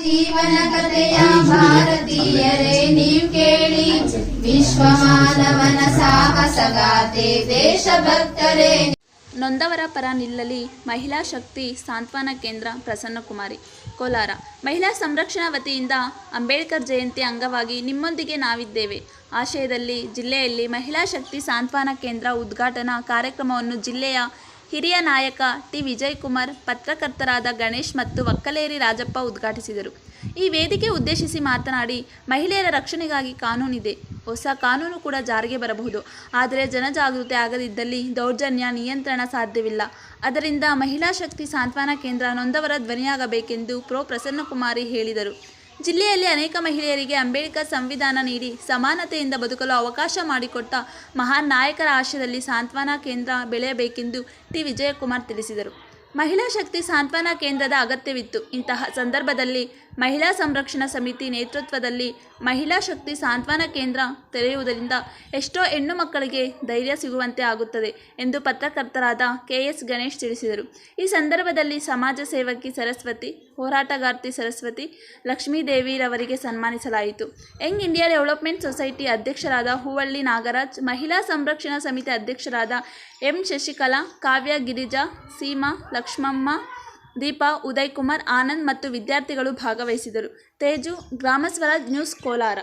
ಜೀವನ ಕಥೆಯ ಭಾರತೀಯರೇ ನೀವ್ ಕೇಳಿ, ವಿಶ್ವ ಮಾನವನ ಸಾಹಸಗಾಥೆ ದೇಶಭಕ್ತರೇ. ನೊಂದವರ ಪರ ನಿಲ್ಲಲಿ ಮಹಿಳಾ ಶಕ್ತಿ ಸಾಂತ್ವನ ಕೇಂದ್ರ ಪ್ರಸನ್ನಕುಮಾರಿ ಕೋಲಾರ. ಮಹಿಳಾ ಸಂರಕ್ಷಣಾ ವತಿಯಿಂದ ಅಂಬೇಡ್ಕರ್ ಜಯಂತಿ ಅಂಗವಾಗಿ ನಿಮ್ಮೊಂದಿಗೆ ನಾವಿದ್ದೇವೆ ಆಶಯದಲ್ಲಿ ಜಿಲ್ಲೆಯಲ್ಲಿ ಮಹಿಳಾ ಶಕ್ತಿ ಸಾಂತ್ವನ ಕೇಂದ್ರ ಉದ್ಘಾಟನಾ ಕಾರ್ಯಕ್ರಮವನ್ನು ಜಿಲ್ಲೆಯ ಹಿರಿಯ ನಾಯಕ ಟಿ ವಿಜಯಕುಮಾರ್, ಪತ್ರಕರ್ತರಾದ ಗಣೇಶ್ ಮತ್ತು ವಕ್ಕಲೇರಿ ರಾಜಪ್ಪ ಉದ್ಘಾಟಿಸಿದರು. ಈ ವೇದಿಕೆ ಉದ್ದೇಶಿಸಿ ಮಾತನಾಡಿ, ಮಹಿಳೆಯರ ರಕ್ಷಣೆಗಾಗಿ ಕಾನೂನಿದೆ, ಹೊಸ ಕಾನೂನು ಕೂಡ ಜಾರಿಗೆ ಬರಬಹುದು. ಆದರೆ ಜನಜಾಗೃತಿ ಆಗದಿದ್ದಲ್ಲಿ ದೌರ್ಜನ್ಯ ನಿಯಂತ್ರಣ ಸಾಧ್ಯವಿಲ್ಲ. ಅದರಿಂದ ಮಹಿಳಾ ಶಕ್ತಿ ಸಾಂತ್ವನ ಕೇಂದ್ರ ನೊಂದವರ ಧ್ವನಿಯಾಗಬೇಕೆಂದು ಪ್ರಸನ್ನಕುಮಾರಿ ಹೇಳಿದರು. ಜಿಲ್ಲೆಯಲ್ಲಿ ಅನೇಕ ಮಹಿಳೆಯರಿಗೆ ಅಂಬೇಡ್ಕರ್ ಸಂವಿಧಾನ ನೀಡಿ ಸಮಾನತೆಯಿಂದ ಬದುಕಲು ಅವಕಾಶ ಮಾಡಿಕೊಟ್ಟ ಮಹಾನ್ ನಾಯಕರ ಆಶಯದಲ್ಲಿ ಸಾಂತ್ವನ ಕೇಂದ್ರ ಬೆಳೆಯಬೇಕೆಂದು ಟಿ ವಿಜಯಕುಮಾರ್ ತಿಳಿಸಿದರು. ಮಹಿಳಾ ಶಕ್ತಿ ಸಾಂತ್ವನ ಕೇಂದ್ರದ ಅಗತ್ಯವಿತ್ತು. ಇಂತಹ ಸಂದರ್ಭದಲ್ಲಿ ಮಹಿಳಾ ಸಂರಕ್ಷಣಾ ಸಮಿತಿ ನೇತೃತ್ವದಲ್ಲಿ ಮಹಿಳಾ ಶಕ್ತಿ ಸಾಂತ್ವನ ಕೇಂದ್ರ ತೆರೆಯುವುದರಿಂದ ಎಷ್ಟೋ ಹೆಣ್ಣು ಮಕ್ಕಳಿಗೆ ಧೈರ್ಯ ಸಿಗುವಂತೆ ಆಗುತ್ತದೆ ಎಂದು ಪತ್ರಕರ್ತರಾದ ಕೆ.ಎಸ್. ಗಣೇಶ್ ತಿಳಿಸಿದರು. ಈ ಸಂದರ್ಭದಲ್ಲಿ ಸಮಾಜ ಸೇವಕಿ ಸರಸ್ವತಿ, ಹೋರಾಟಗಾರ್ತಿ ಸರಸ್ವತಿ ಲಕ್ಷ್ಮೀದೇವಿರವರಿಗೆ ಸನ್ಮಾನಿಸಲಾಯಿತು. ಯಂಗ್ ಇಂಡಿಯಾ ಡೆವಲಪ್ಮೆಂಟ್ ಸೊಸೈಟಿ ಅಧ್ಯಕ್ಷರಾದ ಹೂವಳ್ಳಿ ನಾಗರಾಜ್, ಮಹಿಳಾ ಸಂರಕ್ಷಣಾ ಸಮಿತಿ ಅಧ್ಯಕ್ಷರಾದ ಎಂ ಶಶಿಕಲಾ, ಕಾವ್ಯ, ಗಿರಿಜಾ, ಸೀಮಾ, ಲಕ್ಷ್ಮಮ್ಮ, ದೀಪಾ, ಉದಯ್ ಕುಮಾರ್, ಆನಂದ್ ಮತ್ತು ವಿದ್ಯಾರ್ಥಿಗಳು ಭಾಗವಹಿಸಿದರು. ತೇಜು, ಗ್ರಾಮ ಸ್ವರಾಜ್ ನ್ಯೂಸ್, ಕೋಲಾರ.